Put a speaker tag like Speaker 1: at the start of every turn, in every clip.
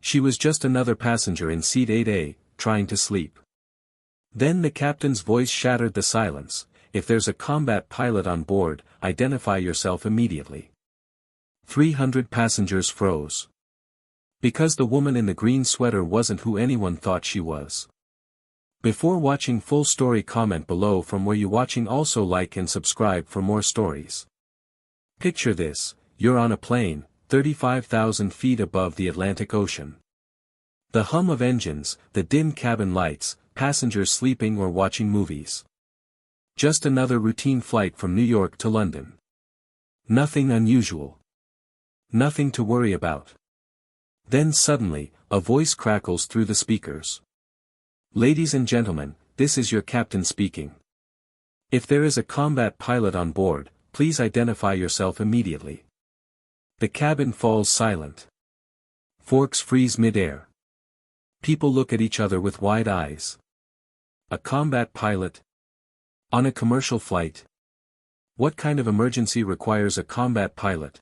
Speaker 1: She was just another passenger in seat 8A, trying to sleep. Then the captain's voice shattered the silence. If there's a combat pilot on board, identify yourself immediately. 300 passengers froze. Because the woman in the green sweater wasn't who anyone thought she was. Before watching full story, comment below from where you watching, also like and subscribe for more stories. Picture this, you're on a plane, 35,000 feet above the Atlantic Ocean. The hum of engines, the dim cabin lights, passengers sleeping or watching movies. Just another routine flight from New York to London. Nothing unusual. Nothing to worry about. Then suddenly, a voice crackles through the speakers. Ladies and gentlemen, this is your captain speaking. If there is a combat pilot on board, please identify yourself immediately. The cabin falls silent. Forks freeze mid-air. People look at each other with wide eyes. A combat pilot? On a commercial flight? What kind of emergency requires a combat pilot?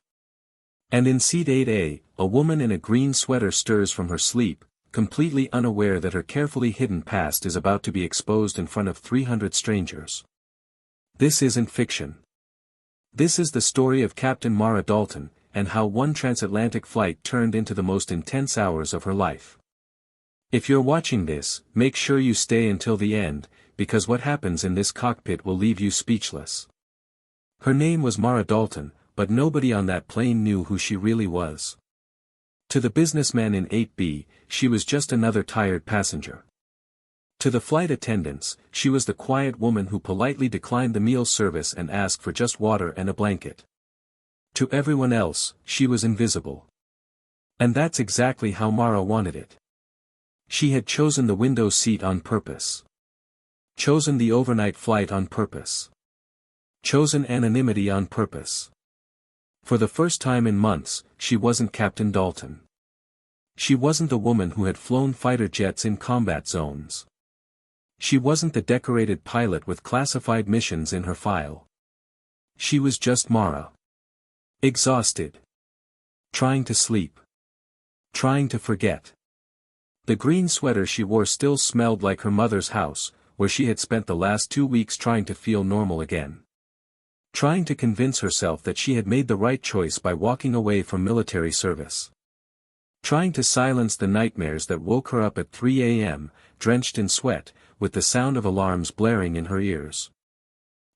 Speaker 1: And in seat 8A, a woman in a green sweater stirs from her sleep, completely unaware that her carefully hidden past is about to be exposed in front of 300 strangers. This isn't fiction. This is the story of Captain Mara Dalton, and how one transatlantic flight turned into the most intense hours of her life. If you're watching this, make sure you stay until the end, because what happens in this cockpit will leave you speechless. Her name was Mara Dalton, but nobody on that plane knew who she really was. To the businessman in 8B, she was just another tired passenger. To the flight attendants, she was the quiet woman who politely declined the meal service and asked for just water and a blanket. To everyone else, she was invisible. And that's exactly how Mara wanted it. She had chosen the window seat on purpose. Chosen the overnight flight on purpose. Chosen anonymity on purpose. For the first time in months, she wasn't Captain Dalton. She wasn't the woman who had flown fighter jets in combat zones. She wasn't the decorated pilot with classified missions in her file. She was just Mara. Exhausted. Trying to sleep. Trying to forget. The green sweater she wore still smelled like her mother's house, where she had spent the last 2 weeks trying to feel normal again. Trying to convince herself that she had made the right choice by walking away from military service. Trying to silence the nightmares that woke her up at 3 a.m., drenched in sweat, with the sound of alarms blaring in her ears.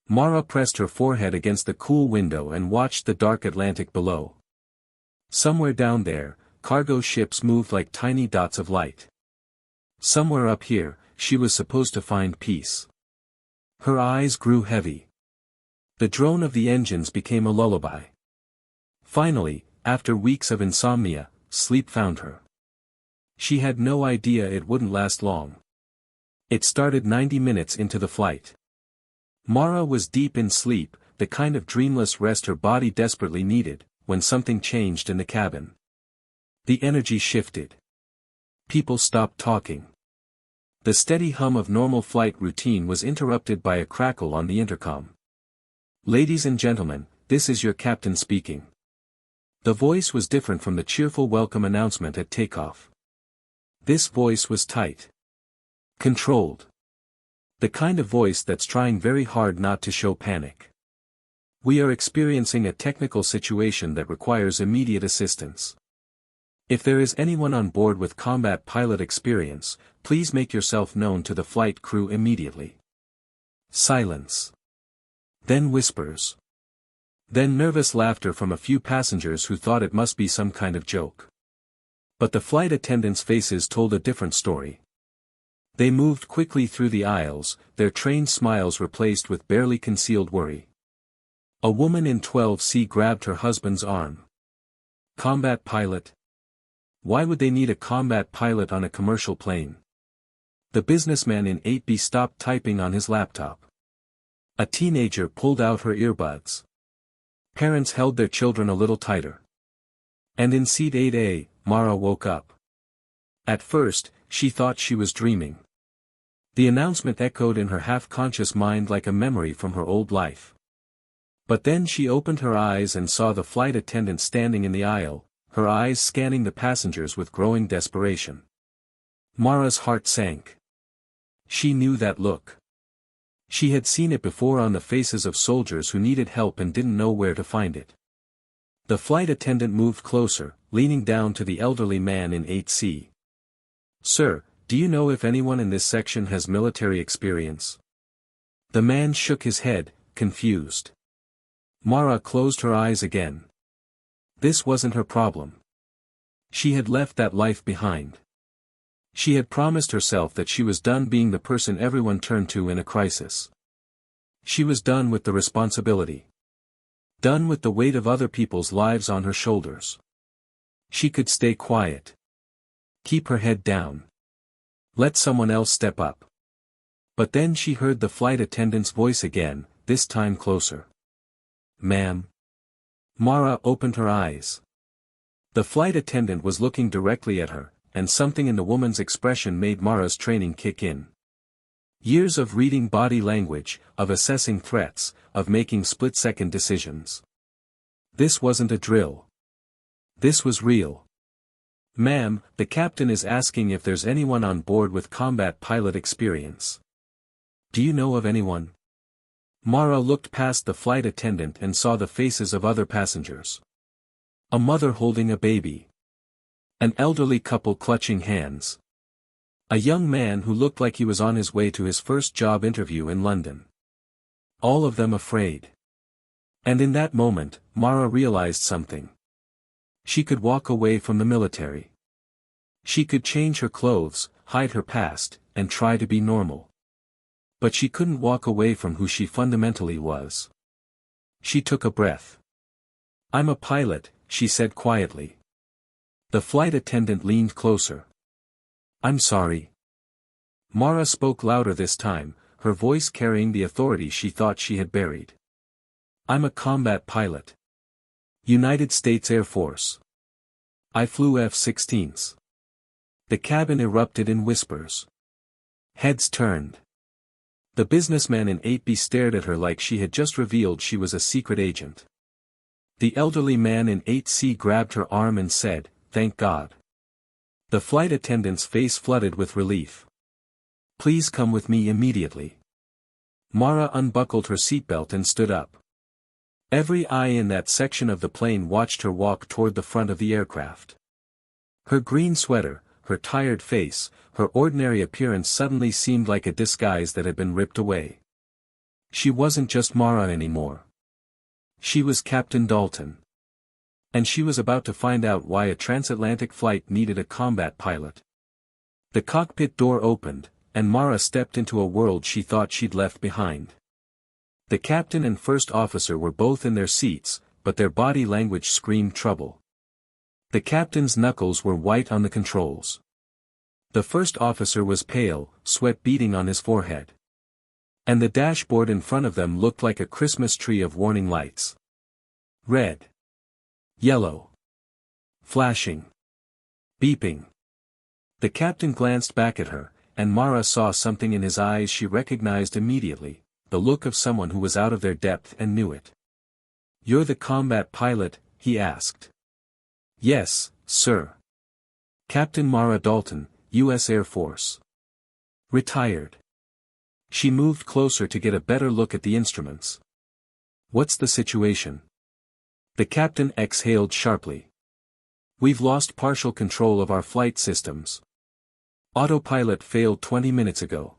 Speaker 1: Mara pressed her forehead against the cool window and watched the dark Atlantic below. Somewhere down there, cargo ships moved like tiny dots of light. Somewhere up here, she was supposed to find peace. Her eyes grew heavy. The drone of the engines became a lullaby. Finally, after weeks of insomnia, sleep found her. She had no idea it wouldn't last long. It started 90 minutes into the flight. Mara was deep in sleep, the kind of dreamless rest her body desperately needed, when something changed in the cabin. The energy shifted. People stopped talking. The steady hum of normal flight routine was interrupted by a crackle on the intercom. Ladies and gentlemen, this is your captain speaking. The voice was different from the cheerful welcome announcement at takeoff. This voice was tight. Controlled. The kind of voice that's trying very hard not to show panic. We are experiencing a technical situation that requires immediate assistance. If there is anyone on board with combat pilot experience, please make yourself known to the flight crew immediately. Silence. Then whispers. Then nervous laughter from a few passengers who thought it must be some kind of joke. But the flight attendants' faces told a different story. They moved quickly through the aisles, their trained smiles replaced with barely concealed worry. A woman in 12C grabbed her husband's arm. Combat pilot? Why would they need a combat pilot on a commercial plane? The businessman in 8B stopped typing on his laptop. A teenager pulled out her earbuds. Parents held their children a little tighter. And in seat 8A, Mara woke up. At first, she thought she was dreaming. The announcement echoed in her half-conscious mind like a memory from her old life. But then she opened her eyes and saw the flight attendant standing in the aisle, her eyes scanning the passengers with growing desperation. Mara's heart sank. She knew that look. She had seen it before on the faces of soldiers who needed help and didn't know where to find it. The flight attendant moved closer, leaning down to the elderly man in 8C. "Sir, do you know if anyone in this section has military experience?" The man shook his head, confused. Mara closed her eyes again. This wasn't her problem. She had left that life behind. She had promised herself that she was done being the person everyone turned to in a crisis. She was done with the responsibility. Done with the weight of other people's lives on her shoulders. She could stay quiet. Keep her head down. Let someone else step up. But then she heard the flight attendant's voice again, this time closer. "Ma'am." Mara opened her eyes. The flight attendant was looking directly at her, and something in the woman's expression made Mara's training kick in. Years of reading body language, of assessing threats, of making split-second decisions. This wasn't a drill. This was real. "Ma'am, the captain is asking if there's anyone on board with combat pilot experience. Do you know of anyone?" Mara looked past the flight attendant and saw the faces of other passengers. A mother holding a baby. An elderly couple clutching hands. A young man who looked like he was on his way to his first job interview in London. All of them afraid. And in that moment, Mara realized something. She could walk away from the military. She could change her clothes, hide her past, and try to be normal. But she couldn't walk away from who she fundamentally was. She took a breath. "I'm a pilot," she said quietly. The flight attendant leaned closer. "I'm sorry." Mara spoke louder this time, her voice carrying the authority she thought she had buried. "I'm a combat pilot. United States Air Force. I flew F-16s." The cabin erupted in whispers. Heads turned. The businessman in 8B stared at her like she had just revealed she was a secret agent. The elderly man in 8C grabbed her arm and said, "Thank God." The flight attendant's face flooded with relief. "Please come with me immediately." Mara unbuckled her seatbelt and stood up. Every eye in that section of the plane watched her walk toward the front of the aircraft. Her green sweater, her tired face, her ordinary appearance suddenly seemed like a disguise that had been ripped away. She wasn't just Mara anymore. She was Captain Dalton. And she was about to find out why a transatlantic flight needed a combat pilot. The cockpit door opened, and Mara stepped into a world she thought she'd left behind. The captain and first officer were both in their seats, but their body language screamed trouble. The captain's knuckles were white on the controls. The first officer was pale, sweat beading on his forehead. And the dashboard in front of them looked like a Christmas tree of warning lights. Red. Yellow. Flashing. Beeping. The captain glanced back at her, and Mara saw something in his eyes she recognized immediately, the look of someone who was out of their depth and knew it. "You're the combat pilot?" he asked. "Yes, sir. Captain Mara Dalton, U.S. Air Force. Retired." She moved closer to get a better look at the instruments. "What's the situation?" The captain exhaled sharply. "We've lost partial control of our flight systems. Autopilot failed 20 minutes ago.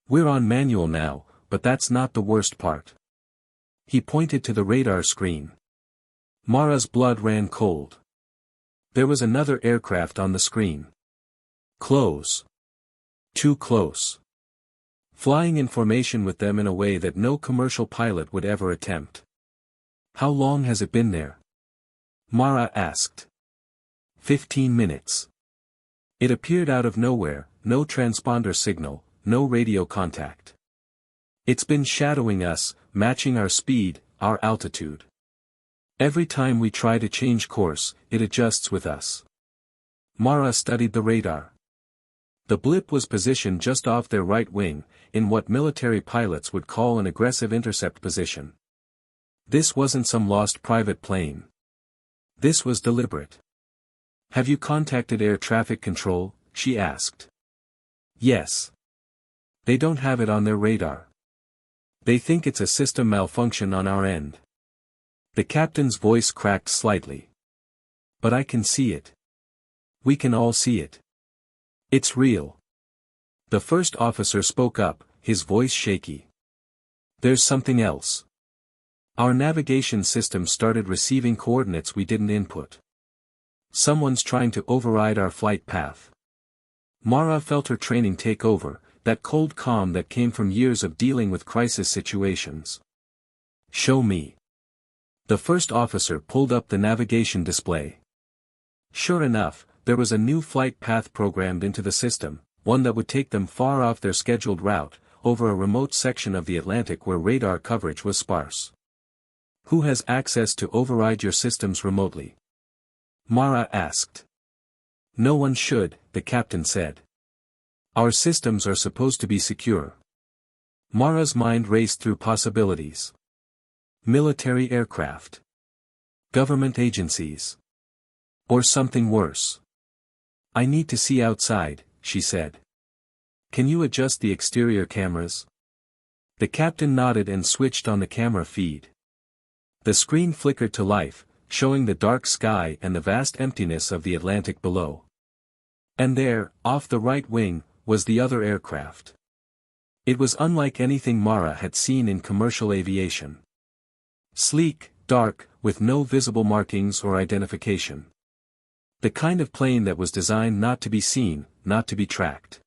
Speaker 1: We're on manual now, but that's not the worst part." He pointed to the radar screen. Mara's blood ran cold. There was another aircraft on the screen. Close. Too close. Flying in formation with them in a way that no commercial pilot would ever attempt. "How long has it been there?" Mara asked. 15 minutes. It appeared out of nowhere, no transponder signal, no radio contact. "It's been shadowing us, matching our speed, our altitude. Every time we try to change course, it adjusts with us." Mara studied the radar. The blip was positioned just off their right wing, in what military pilots would call an aggressive intercept position. This wasn't some lost private plane. This was deliberate. "Have you contacted air traffic control?" she asked. "Yes. They don't have it on their radar. They think it's a system malfunction on our end." The captain's voice cracked slightly. "But I can see it. We can all see it. It's real." The first officer spoke up, his voice shaky. "There's something else. Our navigation system started receiving coordinates we didn't input. Someone's trying to override our flight path." Mara felt her training take over, that cold calm that came from years of dealing with crisis situations. "Show me." The first officer pulled up the navigation display. Sure enough, there was a new flight path programmed into the system, one that would take them far off their scheduled route, over a remote section of the Atlantic where radar coverage was sparse. "Who has access to override your systems remotely?" Mara asked. "No one should," the captain said. "Our systems are supposed to be secure." Mara's mind raced through possibilities. Military aircraft. Government agencies. Or something worse. "I need to see outside," she said. "Can you adjust the exterior cameras?" The captain nodded and switched on the camera feed. The screen flickered to life, showing the dark sky and the vast emptiness of the Atlantic below. And there, off the right wing, was the other aircraft. It was unlike anything Mara had seen in commercial aviation. Sleek, dark, with no visible markings or identification. The kind of plane that was designed not to be seen, not to be tracked.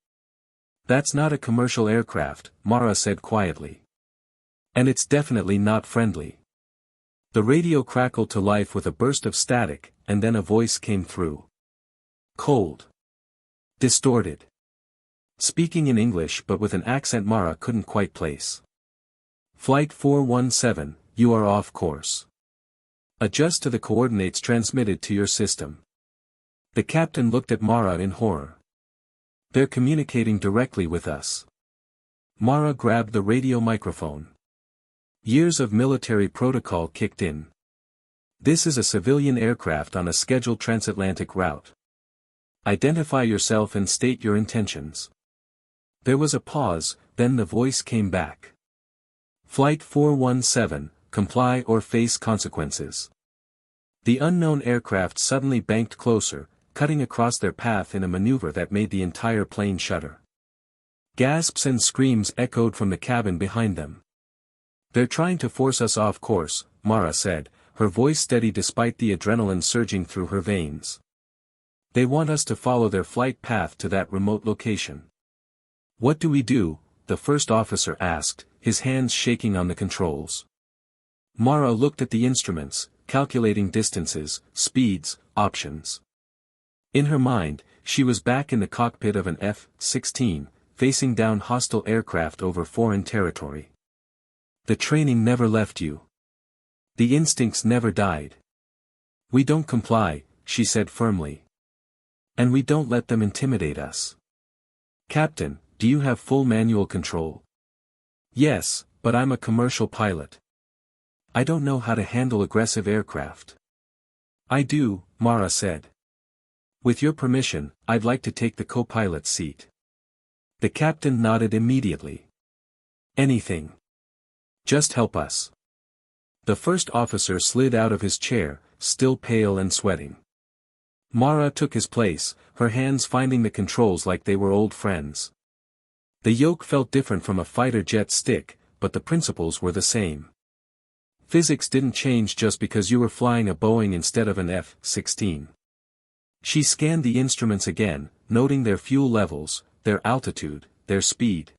Speaker 1: "That's not a commercial aircraft," Mara said quietly. "And it's definitely not friendly." The radio crackled to life with a burst of static, and then a voice came through. Cold. Distorted. Speaking in English but with an accent Mara couldn't quite place. "Flight 417, you are off course. Adjust to the coordinates transmitted to your system." The captain looked at Mara in horror. "They're communicating directly with us." Mara grabbed the radio microphone. Years of military protocol kicked in. "This is a civilian aircraft on a scheduled transatlantic route. Identify yourself and state your intentions." There was a pause, then the voice came back. "Flight 417, comply or face consequences." The unknown aircraft suddenly banked closer, cutting across their path in a maneuver that made the entire plane shudder. Gasps and screams echoed from the cabin behind them. "They're trying to force us off course," Mara said, her voice steady despite the adrenaline surging through her veins. "They want us to follow their flight path to that remote location." "What do we do?" the first officer asked, his hands shaking on the controls. Mara looked at the instruments, calculating distances, speeds, options. In her mind, she was back in the cockpit of an F-16, facing down hostile aircraft over foreign territory. The training never left you. The instincts never died. "We don't comply," she said firmly. "And we don't let them intimidate us." "Captain, do you have full manual control?" "Yes, but I'm a commercial pilot. I don't know how to handle aggressive aircraft." "I do," Mara said. "With your permission, I'd like to take the co-pilot's seat." The captain nodded immediately. "Anything. Just help us." The first officer slid out of his chair, still pale and sweating. Mara took his place, her hands finding the controls like they were old friends. The yoke felt different from a fighter jet stick, but the principles were the same. Physics didn't change just because you were flying a Boeing instead of an F-16. She scanned the instruments again, noting their fuel levels, their altitude, their speed.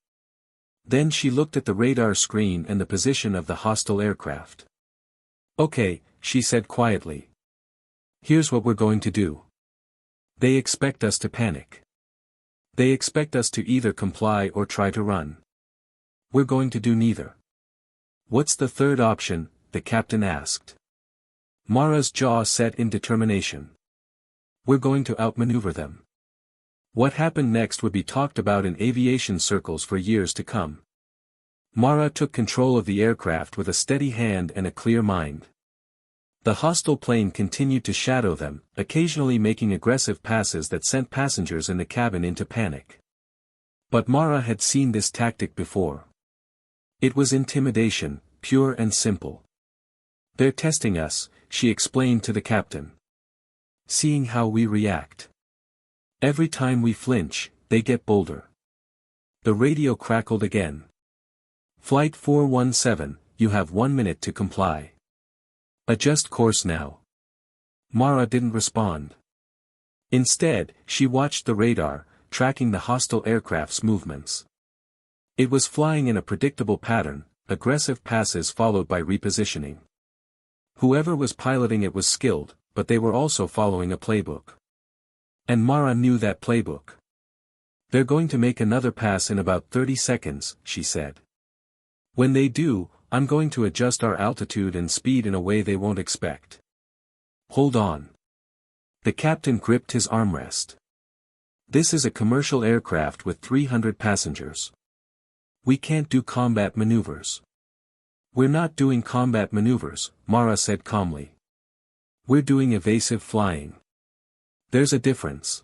Speaker 1: Then she looked at the radar screen and the position of the hostile aircraft. "Okay," she said quietly. "Here's what we're going to do. They expect us to panic. They expect us to either comply or try to run. We're going to do neither." "What's the third option?" the captain asked. Mara's jaw set in determination. "We're going to outmaneuver them." What happened next would be talked about in aviation circles for years to come. Mara took control of the aircraft with a steady hand and a clear mind. The hostile plane continued to shadow them, occasionally making aggressive passes that sent passengers in the cabin into panic. But Mara had seen this tactic before. It was intimidation, pure and simple. "They're testing us," she explained to the captain. "Seeing how we react. Every time we flinch, they get bolder." The radio crackled again. "Flight 417, you have 1 minute to comply. Adjust course now." Mara didn't respond. Instead, she watched the radar, tracking the hostile aircraft's movements. It was flying in a predictable pattern, aggressive passes followed by repositioning. Whoever was piloting it was skilled, but they were also following a playbook. And Mara knew that playbook. "They're going to make another pass in about 30 seconds, she said. "When they do, I'm going to adjust our altitude and speed in a way they won't expect. Hold on." The captain gripped his armrest. "This is a commercial aircraft with 300 passengers. We can't do combat maneuvers." "We're not doing combat maneuvers," Mara said calmly. "We're doing evasive flying. There's a difference.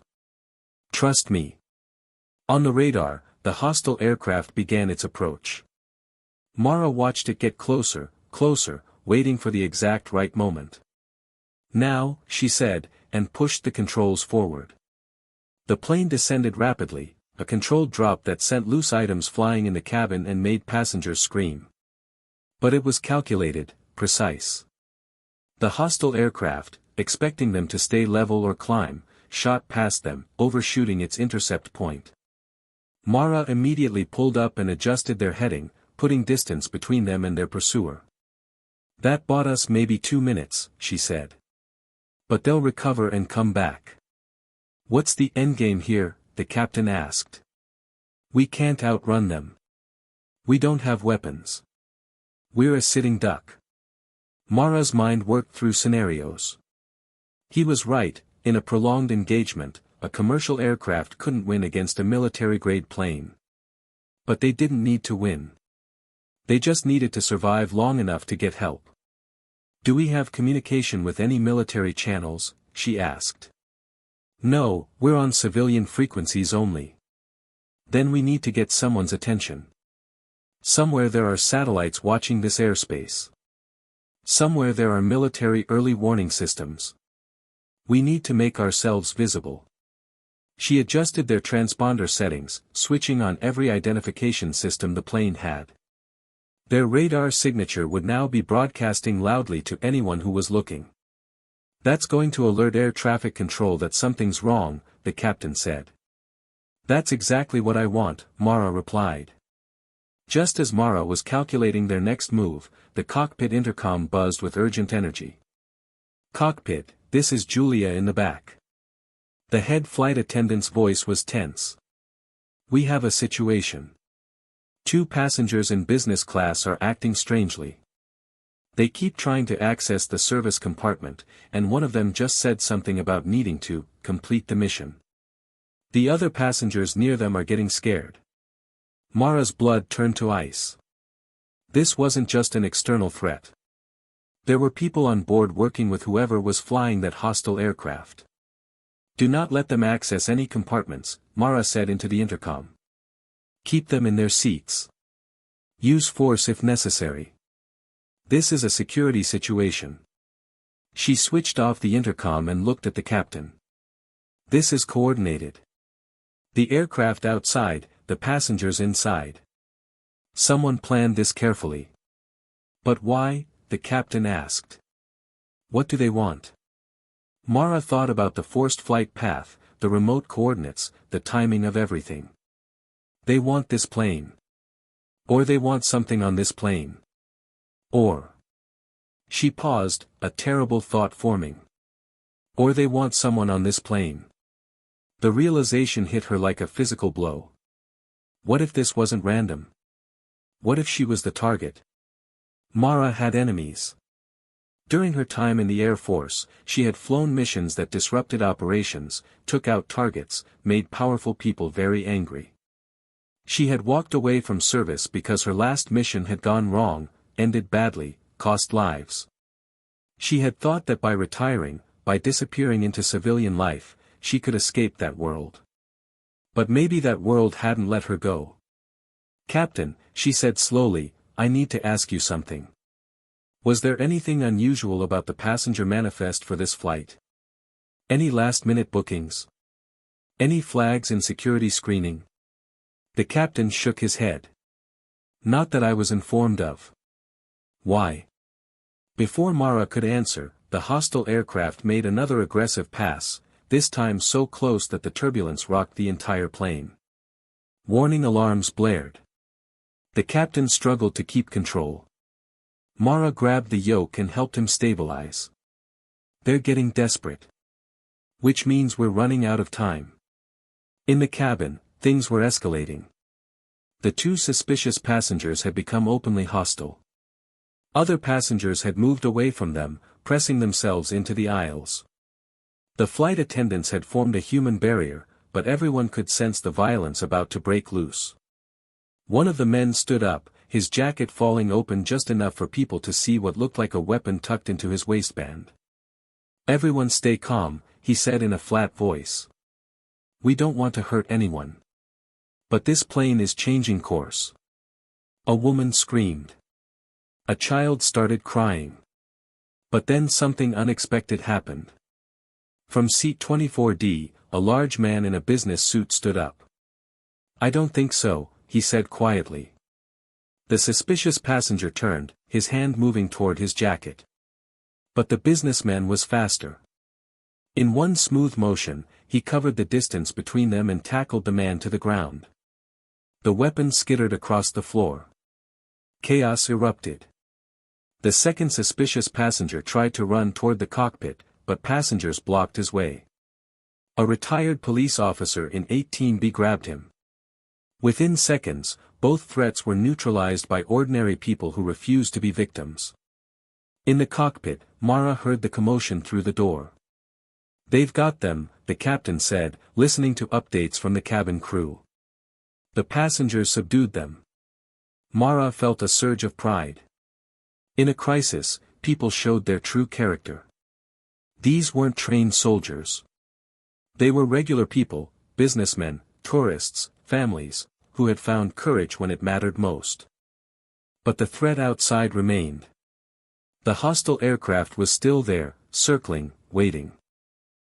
Speaker 1: Trust me." On the radar, the hostile aircraft began its approach. Mara watched it get closer, closer, waiting for the exact right moment. "Now," she said, and pushed the controls forward. The plane descended rapidly, a controlled drop that sent loose items flying in the cabin and made passengers scream. But it was calculated, precise. The hostile aircraft, expecting them to stay level or climb, shot past them, overshooting its intercept point. Mara immediately pulled up and adjusted their heading, putting distance between them and their pursuer. "That bought us maybe 2 minutes," she said. "But they'll recover and come back." "What's the endgame here?" the captain asked. "We can't outrun them. We don't have weapons. We're a sitting duck." Mara's mind worked through scenarios. He was right, in a prolonged engagement, a commercial aircraft couldn't win against a military-grade plane. But they didn't need to win. They just needed to survive long enough to get help. "Do we have communication with any military channels?" she asked. "No, we're on civilian frequencies only." "Then we need to get someone's attention. Somewhere there are satellites watching this airspace. Somewhere there are military early warning systems. We need to make ourselves visible." She adjusted their transponder settings, switching on every identification system the plane had. Their radar signature would now be broadcasting loudly to anyone who was looking. "That's going to alert air traffic control that something's wrong," the captain said. "That's exactly what I want," Mara replied. Just as Mara was calculating their next move, the cockpit intercom buzzed with urgent energy. "Cockpit, this is Julia in the back." The head flight attendant's voice was tense. "We have a situation. 2 passengers in business class are acting strangely. They keep trying to access the service compartment, and one of them just said something about needing to complete the mission. The other passengers near them are getting scared." Mara's blood turned to ice. This wasn't just an external threat. There were people on board working with whoever was flying that hostile aircraft. "Do not let them access any compartments," Mara said into the intercom. "Keep them in their seats. Use force if necessary. This is a security situation." She switched off the intercom and looked at the captain. "This is coordinated. The aircraft outside, the passengers inside. Someone planned this carefully." "But why?" the captain asked. "What do they want?" Mara thought about the forced flight path, the remote coordinates, the timing of everything. "They want this plane. Or they want something on this plane. Or." She paused, a terrible thought forming. "Or they want someone on this plane." The realization hit her like a physical blow. What if this wasn't random? What if she was the target? Mara had enemies. During her time in the Air Force, she had flown missions that disrupted operations, took out targets, made powerful people very angry. She had walked away from service because her last mission had gone wrong, ended badly, cost lives. She had thought that by retiring, by disappearing into civilian life, she could escape that world. But maybe that world hadn't let her go. "Captain," she said slowly, "I need to ask you something. Was there anything unusual about the passenger manifest for this flight? Any last-minute bookings? Any flags in security screening?" The captain shook his head. "Not that I was informed of." "Why?" Before Mara could answer, the hostile aircraft made another aggressive pass, this time so close that the turbulence rocked the entire plane. Warning alarms blared. The captain struggled to keep control. Mara grabbed the yoke and helped him stabilize. "They're getting desperate. Which means we're running out of time." In the cabin, things were escalating. The two suspicious passengers had become openly hostile. Other passengers had moved away from them, pressing themselves into the aisles. The flight attendants had formed a human barrier, but everyone could sense the violence about to break loose. One of the men stood up, his jacket falling open just enough for people to see what looked like a weapon tucked into his waistband. "Everyone stay calm," he said in a flat voice. "We don't want to hurt anyone. But this plane is changing course." A woman screamed. A child started crying. But then something unexpected happened. From seat 24D, a large man in a business suit stood up. "I don't think so," he said quietly. The suspicious passenger turned, his hand moving toward his jacket. But the businessman was faster. In one smooth motion, he covered the distance between them and tackled the man to the ground. The weapon skittered across the floor. Chaos erupted. The second suspicious passenger tried to run toward the cockpit, but passengers blocked his way. A retired police officer in 18B grabbed him. Within seconds, both threats were neutralized by ordinary people who refused to be victims. In the cockpit, Mara heard the commotion through the door. "They've got them," the captain said, listening to updates from the cabin crew. "The passengers subdued them." Mara felt a surge of pride. In a crisis, people showed their true character. These weren't trained soldiers. They were regular people, businessmen, tourists, families, who had found courage when it mattered most. But the threat outside remained. The hostile aircraft was still there, circling, waiting.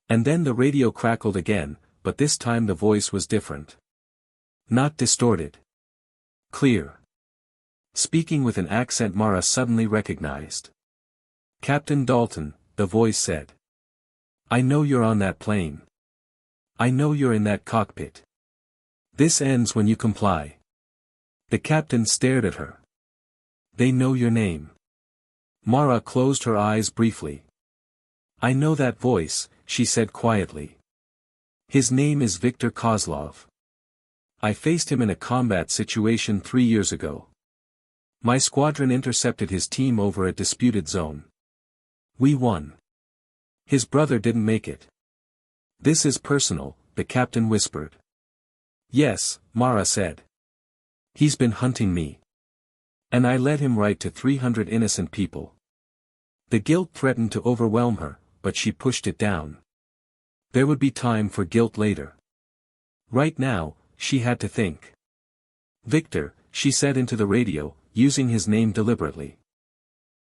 Speaker 1: And then the radio crackled again, but this time the voice was different. Not distorted. Clear. Speaking with an accent Mara suddenly recognized. "Captain Dalton," the voice said. "I know you're on that plane. I know you're in that cockpit. This ends when you comply." The captain stared at her. "They know your name." Mara closed her eyes briefly. "I know that voice," she said quietly. "His name is Viktor Kozlov. I faced him in a combat situation 3 years ago. My squadron intercepted his team over a disputed zone. We won. His brother didn't make it." "This is personal," the captain whispered. "Yes," Mara said. "He's been hunting me. And I led him right to 300 innocent people." The guilt threatened to overwhelm her, but she pushed it down. There would be time for guilt later. Right now, she had to think. "Victor," she said into the radio, using his name deliberately.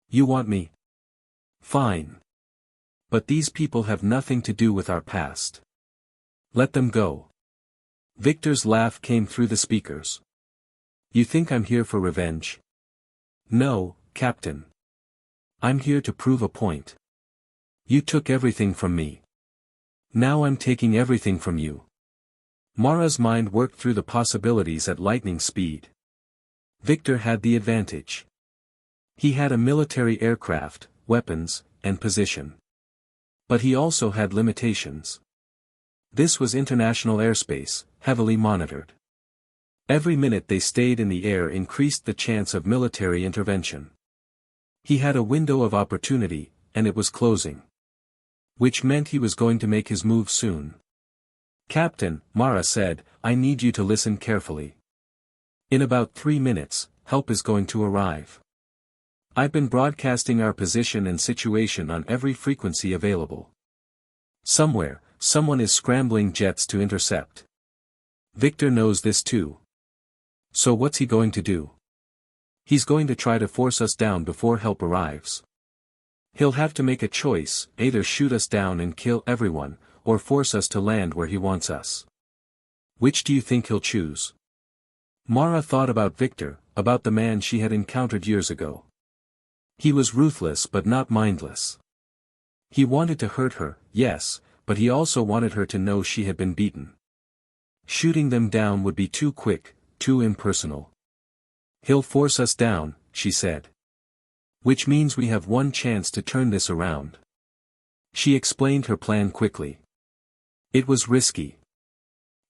Speaker 1: "You want me? Fine. But these people have nothing to do with our past. Let them go." Victor's laugh came through the speakers. "You think I'm here for revenge?" "No, Captain. I'm here to prove a point. You took everything from me. Now I'm taking everything from you." Mara's mind worked through the possibilities at lightning speed. Victor had the advantage. He had a military aircraft, weapons, and position. But he also had limitations. This was international airspace, heavily monitored. Every minute they stayed in the air increased the chance of military intervention. He had a window of opportunity, and it was closing. Which meant he was going to make his move soon. "Captain," Mara said, "I need you to listen carefully. In about 3 minutes, help is going to arrive. I've been broadcasting our position and situation on every frequency available. Somewhere, someone is scrambling jets to intercept. Victor knows this too. So what's he going to do? He's going to try to force us down before help arrives. He'll have to make a choice, either shoot us down and kill everyone, or force us to land where he wants us. Which do you think he'll choose? Mara thought about Victor, about the man she had encountered years ago. He was ruthless but not mindless. He wanted to hurt her, yes, but he also wanted her to know she had been beaten. Shooting them down would be too quick, too impersonal. He'll force us down, she said. Which means we have one chance to turn this around. She explained her plan quickly. It was risky.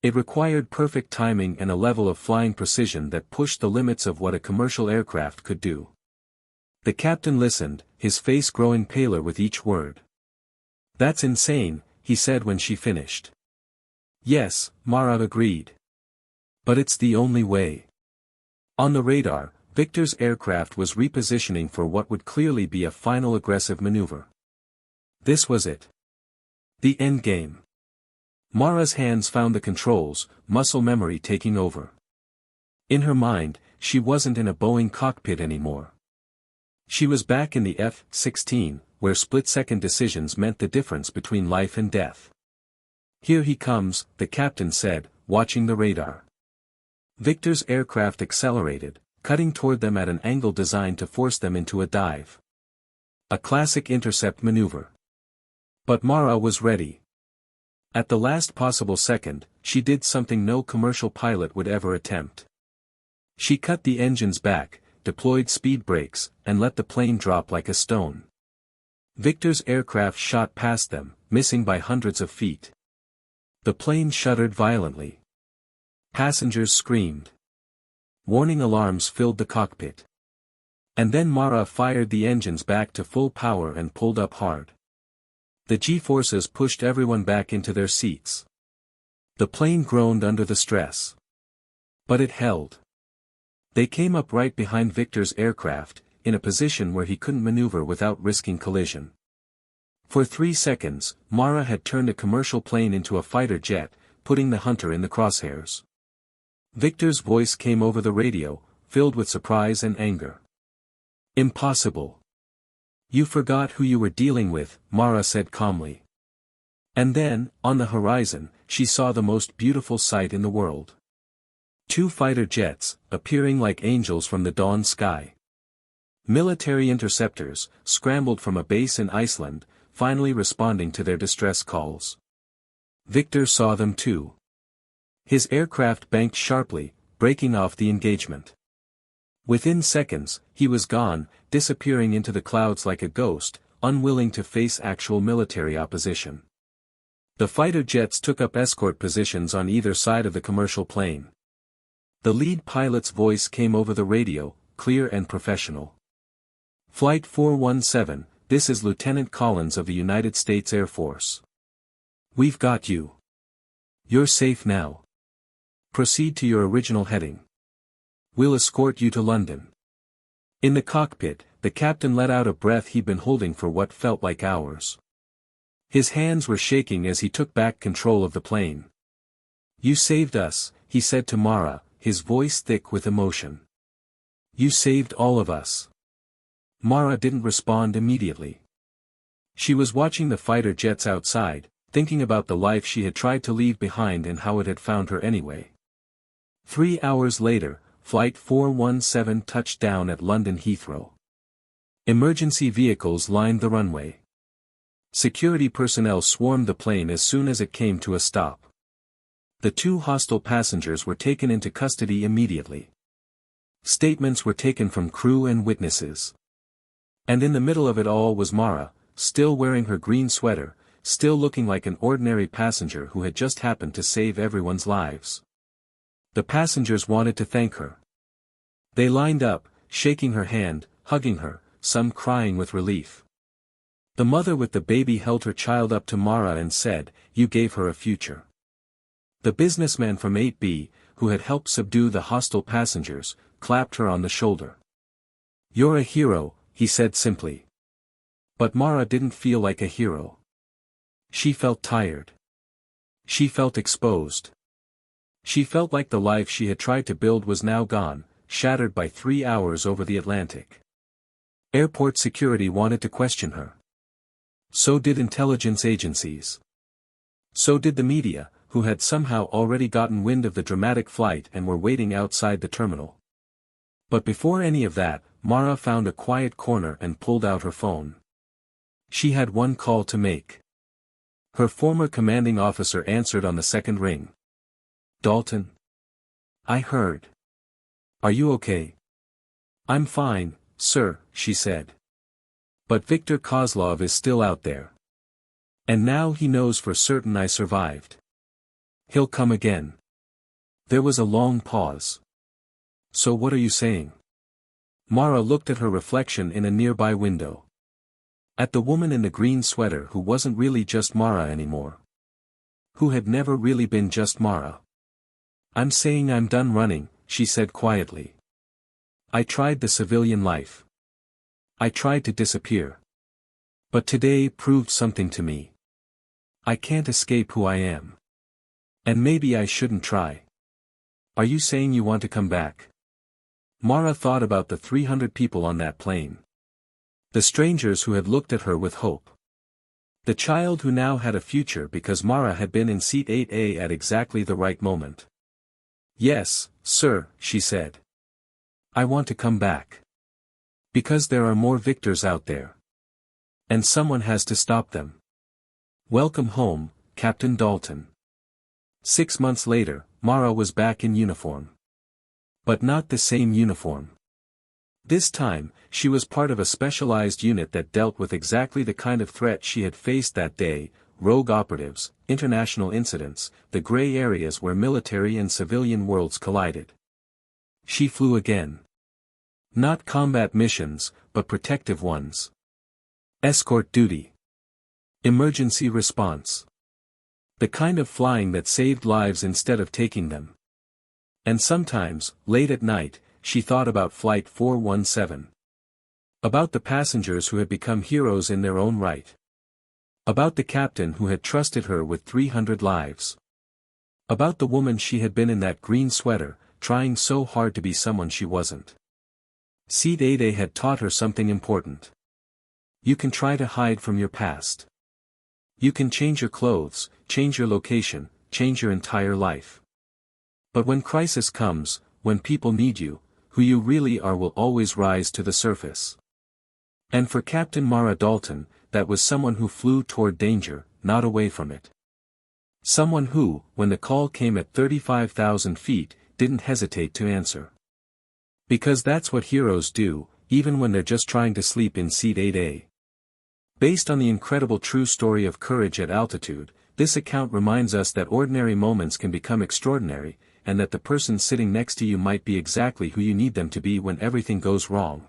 Speaker 1: It required perfect timing and a level of flying precision that pushed the limits of what a commercial aircraft could do. The captain listened, his face growing paler with each word. That's insane, he said when she finished. Yes, Mara agreed. But it's the only way. On the radar, Victor's aircraft was repositioning for what would clearly be a final aggressive maneuver. This was it. The endgame. Mara's hands found the controls, muscle memory taking over. In her mind, she wasn't in a Boeing cockpit anymore. She was back in the F-16, where split-second decisions meant the difference between life and death. Here he comes, the captain said, watching the radar. Victor's aircraft accelerated, cutting toward them at an angle designed to force them into a dive. A classic intercept maneuver. But Mara was ready. At the last possible second, she did something no commercial pilot would ever attempt. She cut the engines back, deployed speed brakes, and let the plane drop like a stone. Victor's aircraft shot past them, missing by hundreds of feet. The plane shuddered violently. Passengers screamed. Warning alarms filled the cockpit. And then Mara fired the engines back to full power and pulled up hard. The G-forces pushed everyone back into their seats. The plane groaned under the stress. But it held. They came up right behind Victor's aircraft, in a position where he couldn't maneuver without risking collision. For 3 seconds, Mara had turned a commercial plane into a fighter jet, putting the hunter in the crosshairs. Victor's voice came over the radio, filled with surprise and anger. Impossible. You forgot who you were dealing with, Mara said calmly. And then, on the horizon, she saw the most beautiful sight in the world. 2 fighter jets, appearing like angels from the dawn sky. Military interceptors, scrambled from a base in Iceland, finally responding to their distress calls. Victor saw them too. His aircraft banked sharply, breaking off the engagement. Within seconds, he was gone, disappearing into the clouds like a ghost, unwilling to face actual military opposition. The fighter jets took up escort positions on either side of the commercial plane. The lead pilot's voice came over the radio, clear and professional. Flight 417, this is Lieutenant Collins of the United States Air Force. We've got you. You're safe now. Proceed to your original heading. We'll escort you to London. In the cockpit, the captain let out a breath he'd been holding for what felt like hours. His hands were shaking as he took back control of the plane. You saved us, he said to Mara, his voice thick with emotion. You saved all of us. Mara didn't respond immediately. She was watching the fighter jets outside, thinking about the life she had tried to leave behind and how it had found her anyway. 3 hours later, Flight 417 touched down at London Heathrow. Emergency vehicles lined the runway. Security personnel swarmed the plane as soon as it came to a stop. The 2 hostile passengers were taken into custody immediately. Statements were taken from crew and witnesses. And in the middle of it all was Mara, still wearing her green sweater, still looking like an ordinary passenger who had just happened to save everyone's lives. The passengers wanted to thank her. They lined up, shaking her hand, hugging her, some crying with relief. The mother with the baby held her child up to Mara and said, "You gave her a future." The businessman from 8B, who had helped subdue the hostile passengers, clapped her on the shoulder. "You're a hero," he said simply. But Mara didn't feel like a hero. She felt tired. She felt exposed. She felt like the life she had tried to build was now gone, shattered by 3 hours over the Atlantic. Airport security wanted to question her. So did intelligence agencies. So did the media, who had somehow already gotten wind of the dramatic flight and were waiting outside the terminal. But before any of that, Mara found a quiet corner and pulled out her phone. She had one call to make. Her former commanding officer answered on the second ring. "Dalton? I heard. Are you okay?" "I'm fine, sir," she said. "But Viktor Kozlov is still out there. And now he knows for certain I survived. He'll come again." There was a long pause. "So what are you saying?" Mara looked at her reflection in a nearby window. At the woman in the green sweater who wasn't really just Mara anymore. Who had never really been just Mara. "I'm saying I'm done running," she said quietly. "I tried the civilian life. I tried to disappear. But today proved something to me. I can't escape who I am. And maybe I shouldn't try." "Are you saying you want to come back?" Mara thought about the 300 people on that plane. The strangers who had looked at her with hope. The child who now had a future because Mara had been in seat 8A at exactly the right moment. "Yes, sir," she said. "I want to come back. Because there are more victors out there. And someone has to stop them. Welcome home, Captain Dalton." 6 months later, Mara was back in uniform. But not the same uniform. This time, she was part of a specialized unit that dealt with exactly the kind of threat she had faced that day: rogue operatives, international incidents, the gray areas where military and civilian worlds collided. She flew again. Not combat missions, but protective ones. Escort duty. Emergency response. The kind of flying that saved lives instead of taking them. And sometimes, late at night, she thought about Flight 417. About the passengers who had become heroes in their own right. About the captain who had trusted her with 300 lives. About the woman she had been in that green sweater, trying so hard to be someone she wasn't. Seat 8A had taught her something important. You can try to hide from your past. You can change your clothes, change your location, change your entire life. But when crisis comes, when people need you, who you really are will always rise to the surface. And for Captain Mara Dalton, that was someone who flew toward danger, not away from it. Someone who, when the call came at 35,000 feet, didn't hesitate to answer. Because that's what heroes do, even when they're just trying to sleep in seat 8A. Based on the incredible true story of courage at altitude, this account reminds us that ordinary moments can become extraordinary, and that the person sitting next to you might be exactly who you need them to be when everything goes wrong.